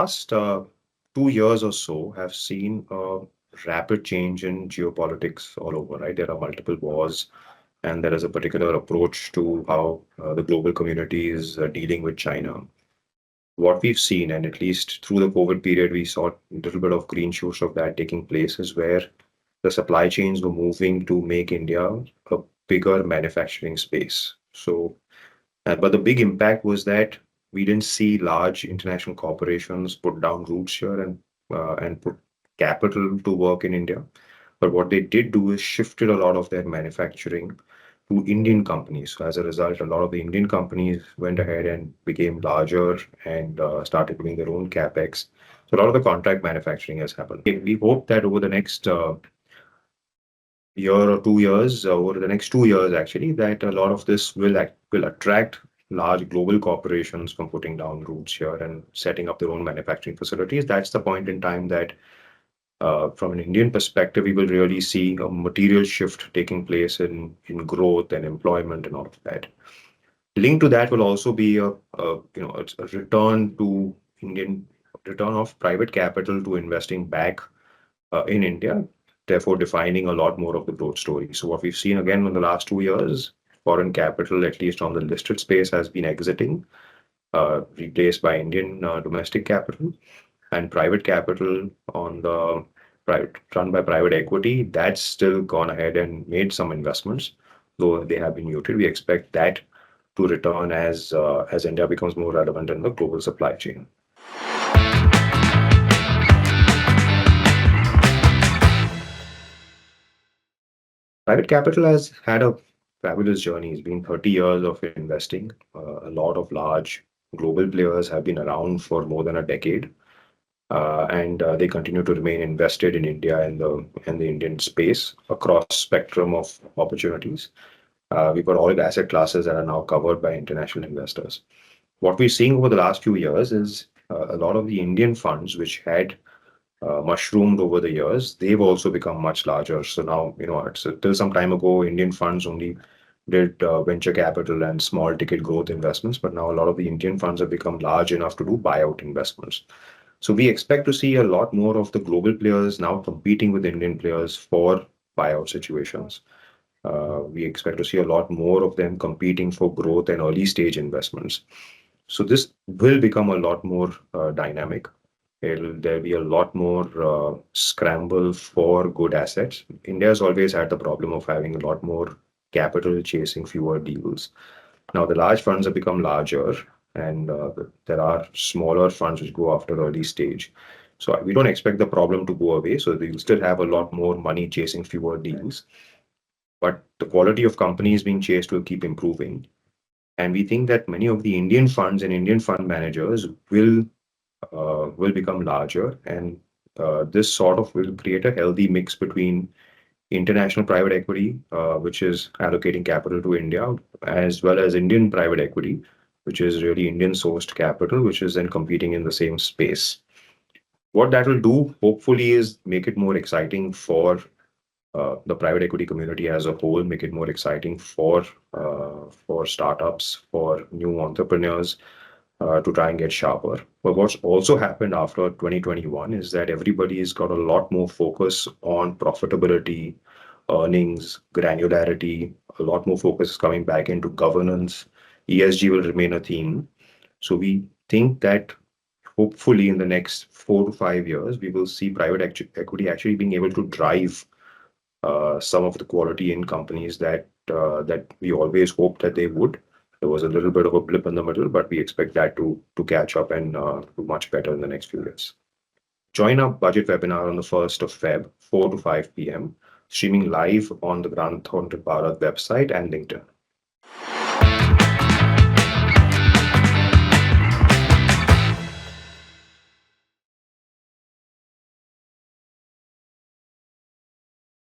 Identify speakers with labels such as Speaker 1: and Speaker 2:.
Speaker 1: last 2 years or so have seen a rapid change in geopolitics all over, right? There are multiple wars, and there is a particular approach to how the global community is dealing with China. What we've seen, and at least through the COVID period, we saw a little bit of green shoots of that taking place, is where the supply chains were moving to make India a bigger manufacturing space. But the big impact was that we didn't see large international corporations put down roots here and put capital to work in India. But what they did do is shifted a lot of their manufacturing to Indian companies. So as a result, a lot of the Indian companies went ahead and became larger and started doing their own capex. So a lot of the contract manufacturing has happened. We hope that over the next year or 2 years, over the next 2 years actually, that a lot of this will attract large global corporations from putting down roots here and setting up their own manufacturing facilities. That's the point in time that, from an Indian perspective, we will really see a material shift taking place in growth and employment and all of that. Linked to that will also be a return to Indian return of private capital to investing back in India, therefore defining a lot more of the growth story. So what we've seen again in the last 2 years, foreign capital, at least on the listed space, has been exiting, replaced by Indian domestic capital, and private capital on the private run by private equity. That's still gone ahead and made some investments, though they have been muted. We expect that to return as India becomes more relevant in the global supply chain. Private capital has had a fabulous journey. It's been 30 years of investing. A lot of large global players have been around for more than a decade, and they continue to remain invested in India and the Indian space across spectrum of opportunities. We've got all the asset classes that are now covered by international investors. What we're seeing over the last few years is a lot of the Indian funds, which had mushroomed over the years, they've also become much larger. So now, till some time ago, Indian funds only did venture capital and small ticket growth investments, but now a lot of the Indian funds have become large enough to do buyout investments. So we expect to see a lot more of the global players now competing with Indian players for buyout situations. We expect to see a lot more of them competing for growth and early stage investments. So this will become a lot more dynamic. There'll be a lot more scramble for good assets. India has always had the problem of having a lot more capital chasing fewer deals. Now the large funds have become larger, and there are smaller funds which go after early stage. So we don't expect the problem to go away. So they'll still have a lot more money chasing fewer deals, but the quality of companies being chased will keep improving. And we think that many of the Indian funds and Indian fund managers will become larger, and this sort of will create a healthy mix between international private equity, which is allocating capital to India, as well as Indian private equity, which is really Indian sourced capital, which is then competing in the same space. What that will do, hopefully, is make it more exciting for the private equity community as a whole, make it more exciting for startups, for new entrepreneurs, to try and get sharper. But what's also happened after 2021 is that everybody's got a lot more focus on profitability, earnings, granularity. A lot more focus is coming back into governance. ESG will remain a theme. So we think that hopefully in the next 4 to 5 years, we will see private equity actually being able to drive some of the quality in companies that we always hoped that they would. There was a little bit of a blip in the middle, but we expect that to catch up and do much better in the next few years. Join our budget webinar on the 1st of Feb, 4 to 5 p.m., streaming live on the Grant Thornton Bharat website and LinkedIn.